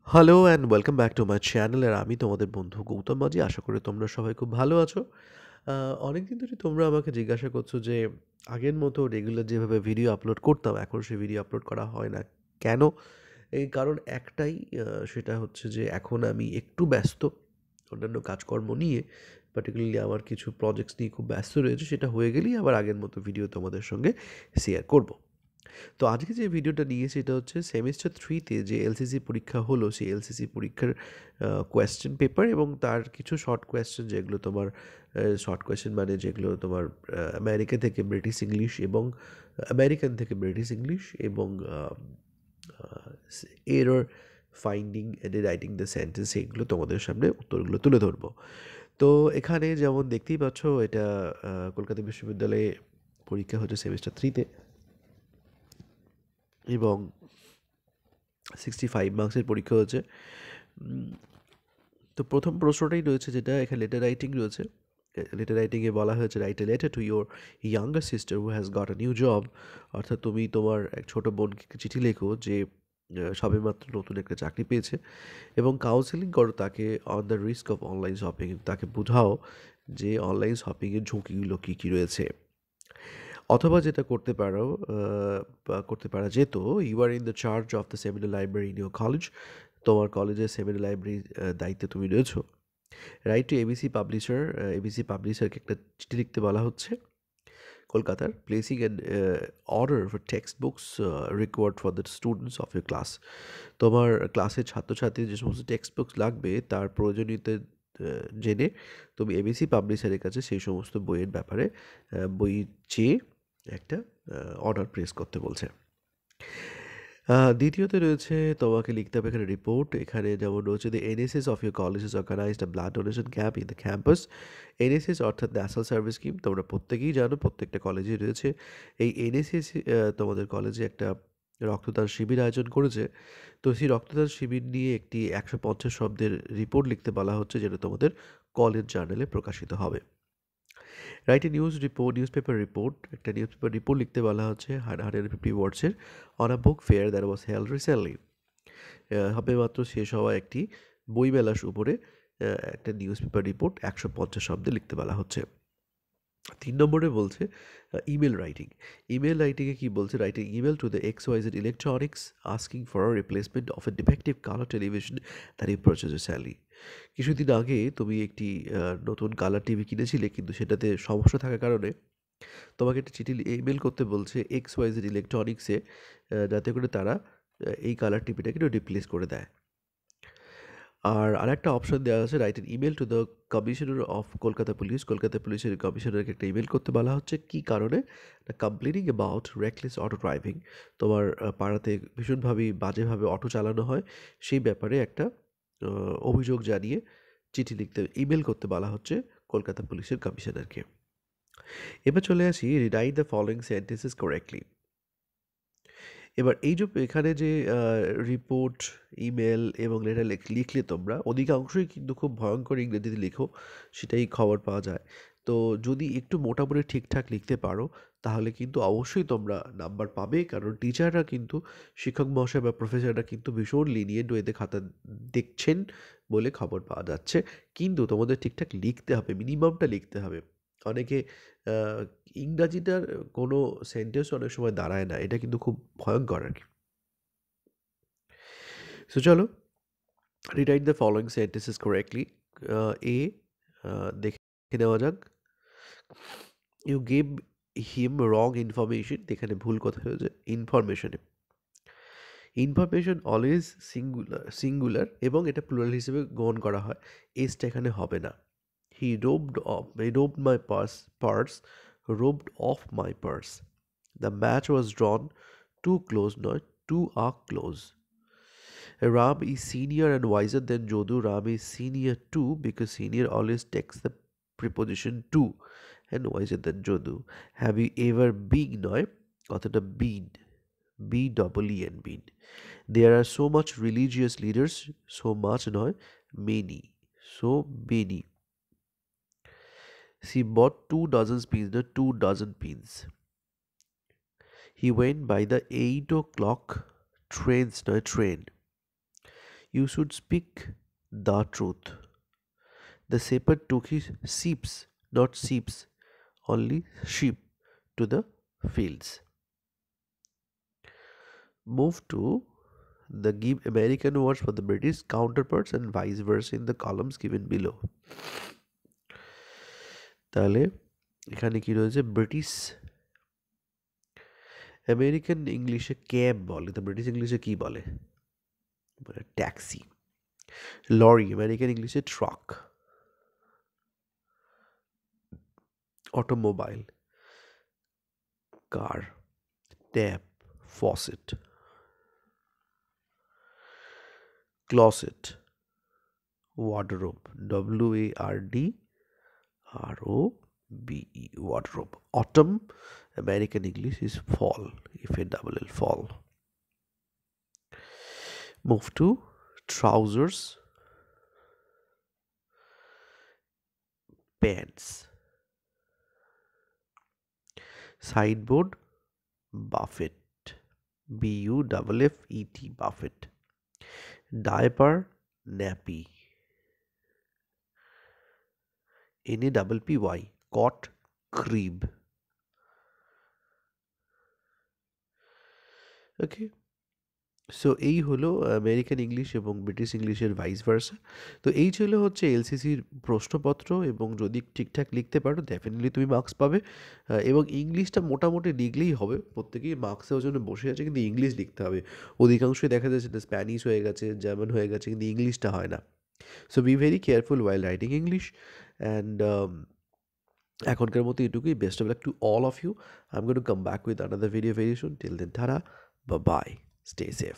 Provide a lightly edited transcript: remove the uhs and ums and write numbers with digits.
Hello and welcome back to my channel আর আমি তোমাদের বন্ধু গৌতম মাঝি। আশা করি তোমরা সবাই খুব ভালো আছো। অনেকদিন ধরে তোমরা আমাকে জিজ্ঞাসা করছো যে আগের মতো রেগুলার যেভাবে ভিডিও আপলোড করতাম এখন সে ভিডিও আপলোড করা হয় না কেন? এই কারণ একটাই, সেটা হচ্ছে যে এখন আমি একটু ব্যস্ত অন্যান্য কাজকর্ম নিয়ে। পার্টিকুলারলি আমার কিছু প্রজেক্টস নিয়ে খুব ব্যস্ত রয়েছে, সেটা হয়ে গেলেই আবার আগের মতো ভিডিও তোমাদের সঙ্গে শেয়ার করব। তো আজকে যে ভিডিওটা নিয়েছি এটা হচ্ছে সেমিস্টার থ্রিতে যে এলসিসি পরীক্ষা হলো সেই এলসিসি পরীক্ষার কোয়েশ্চেন পেপার এবং তার কিছু শর্ট কোয়েশ্চেন, যেগুলো তোমার শর্ট কোয়েশ্চেন মানে যেগুলো তোমার আমেরিকা থেকে ব্রিটিশ ইংলিশ এবং আমেরিকান থেকে ব্রিটিশ ইংলিশ এবং error finding and writing the sentence, এইগুলো তোমাদের সামনে উত্তরগুলো তুলে ধরবো। তো এখানে যেমন দেখতেই পাচ্ছ এটা কলকাতা বিশ্ববিদ্যালয়ে পরীক্ষা হচ্ছে সেমিস্টার থ্রিতে এবং 65 মার্কসের পরীক্ষা হচ্ছে। উম, তো প্রথম প্রশ্নটাই রয়েছে, যেটা এখানে লেটার রাইটিং রয়েছে। লেটার রাইটিংয়ে বলা হয়েছে write a letter to your younger sister who has got a new job. অর্থাৎ তুমি তোমার এক ছোটো বোনকে একটা চিঠি লেখো যে সবেমাত্র নতুন একটা চাকরি পেয়েছে, এবং কাউন্সেলিং করো তাকে on the risk of online shopping. তাকে বোঝাও যে অনলাইন শপিংয়ের ঝুঁকিগুলো কী কী রয়েছে। অথবা যেটা করতে পারো, বা করতে পারা যেত, you are in the charge of the seminar library in your college. তোমার কলেজের সেমিনার লাইব্রেরির দায়িত্বে তুমি রয়েছো। Write to ABC publisher. ABC পাবলিশারকে একটা চিঠি লিখতে বলা হচ্ছে কলকাতার, placing an order for text books required for the students of your class. তোমার ক্লাসের ছাত্রছাত্রীর যে সমস্ত টেক্সট বুকস লাগবে তার প্রয়োজনীয়তা জেনে তুমি এবিসি পাবলিশারের কাছে সেই সমস্ত বইয়ের ব্যাপারে বই চেয়ে একটা অর্ডার প্লেস করতে বলছে। দ্বিতীয়তে রয়েছে তোমাকে লিখতে হবে এখানে রিপোর্ট। এখানে যেমন রয়েছে the NSS of your college is organised a blood donation camp in the campus. NSS অর্থাৎ ন্যাশনাল সার্ভিস স্কিম, তোমরা প্রত্যেকেই জানো, প্রত্যেকটা কলেজেই রয়েছে। এই এনএসএস তোমাদের কলেজে একটা রক্তদান শিবির আয়োজন করেছে। তো সেই রক্তদান শিবির নিয়ে একটি 150 শব্দের রিপোর্ট লিখতে বলা হচ্ছে, যেটা তোমাদের কলেজ জার্নালে প্রকাশিত হবে। Write a news paper report. একটা নিউজ পেপার রিপোর্ট লিখতে বলা হচ্ছে 150 ওয়ার্ডসের on a book fair that was held recently. হবে মাত্র শেষ হওয়া একটি বইমেলার উপরে একটা নিউজ পেপার রিপোর্ট 150 শব্দে লিখতে বলা হচ্ছে। 3 নম্বরে বলছে ইমেল রাইটিং। ইমেল রাইটিংয়ে কী বলছে? Writing email to the XYZ electronics asking for a replacement of a defective colour television that you purchase recently. কিছুদিন আগে তুমি একটি নতুন কালার টিভি কিনেছিলে, কিন্তু সেটাতে সমস্যা থাকার কারণে তোমাকে একটা চিঠি ইমেল করতে বলছে XYZ ইলেকট্রনিক্সে, যাতে করে তারা এই কালার টিভিটাকে একটু রিপ্লেস করে দেয়। আর আরেকটা অপশন দেওয়া আছে, write an email to the commissioner of Kolkata police. Kolkata পুলিশের কমিশনারকে একটা ইমেল করতে বলা হচ্ছে, কী কারণে? Complaining about reckless auto driving. তোমার পাড়াতে ভীষণভাবেই বাজেভাবে অটো চালানো হয়, সেই ব্যাপারে একটা অভিযোগ জানিয়ে চিঠি লিখতে, ইমেল করতে বলা হচ্ছে কলকাতা পুলিশের কমিশনারকে। এবার চলে আসি, rewrite the following sentences correctly. এবার এই যে এখানে যে রিপোর্ট, ইমেল এবং লেটার লিখলে তোমরা অধিকাংশই কিন্তু খুব ভয়ঙ্কর ইংরেজিতে লিখো, সেটাই খবর পাওয়া যায়। তো যদি একটু মোটামুটি ঠিকঠাক লিখতে পারো তাহলে কিন্তু অবশ্যই তোমরা নাম্বার পাবে, কারণ টিচাররা কিন্তু, শিক্ষক মহাশয় বা প্রফেসররা কিন্তু ভীষণ লিনিয়েন্ট ওয়েতে খাতা দেখছেন বলে খবর পাওয়া যাচ্ছে। কিন্তু তোমাদের ঠিকঠাক লিখতে হবে, মিনিমামটা লিখতে হবে। অনেকে আহ, ইংরাজিটার কোনো সেন্টেন্স অনেক সময় দাঁড়ায় না, এটা কিন্তু খুব ভয়ঙ্কর আর কি। সো চলো, rewrite the following sentences correctly. A, দেখে নেওয়া যাক। You gave him wrong information, এখানে ভুল কথা হয়েছে ইনফরমেশনে। ইনফরমেশন অলওয়েজ সিঙ্গুলার এবং এটা প্লুরাল হিসেবে গ্রহণ করা হয়, এসটা এখানে হবে না। He robbed my purse, robbed of my purse. The match was drawn to close, নয় to a close. Ram is senior and wiser than Jodu. Ram is senior too because senior always takes the preposition to and wiser than Jodu. Have you ever been? নয়, কথাটা been, B-E-E-N, been. There are so much religious leaders, so much নয়, many, so many. She bought 2 dozen pins, the 2 dozen pins. He went by the 8 o'clock trains, নয় train. You should speak the truth. The shepherd took his sheep, not sheep, only sheep, to the fields. Move to the give American words for the British counterparts and vice versa in the columns given below. তাহলে এখানে কি রয়েছে British American ইংলিশে cab বলে তো British ইংলিশে কি বলে ট্যাক্সি লরি আমেরিকান ইংলিশে truck automobile car tap faucet closet wardrobe WARDROBE wardrobe autumn American English is fall FALL fall. Move to trousers pants sideboard buffet BUFFET buffet diaper nappy NAPPY cot crib. Okay so এই হলো American English এবং British ইংলিশের vice versa তো এই ছিল হচ্ছে এলসিসির প্রশ্নপত্র এবং যদি ঠিকঠাক লিখতে পারো ডেফিনেটলি তুমি মার্কস পাবে এবং ইংলিশটা মোটামুটি লিখলেই হবে প্রত্যেকেই মার্কসের জন্য বসে আছে কিন্তু ইংলিশ লিখতে হবে অধিকাংশই দেখা যাচ্ছে যে স্প্যানিশ হয়ে গেছে জার্মান হয়ে গেছে কিন্তু ইংলিশটা হয় না so be very careful while writing English and এখনকার মতো এটুকুই best of luck to all of you I am going to come back with another video very soon till then tata বা বাই স্টে সেফ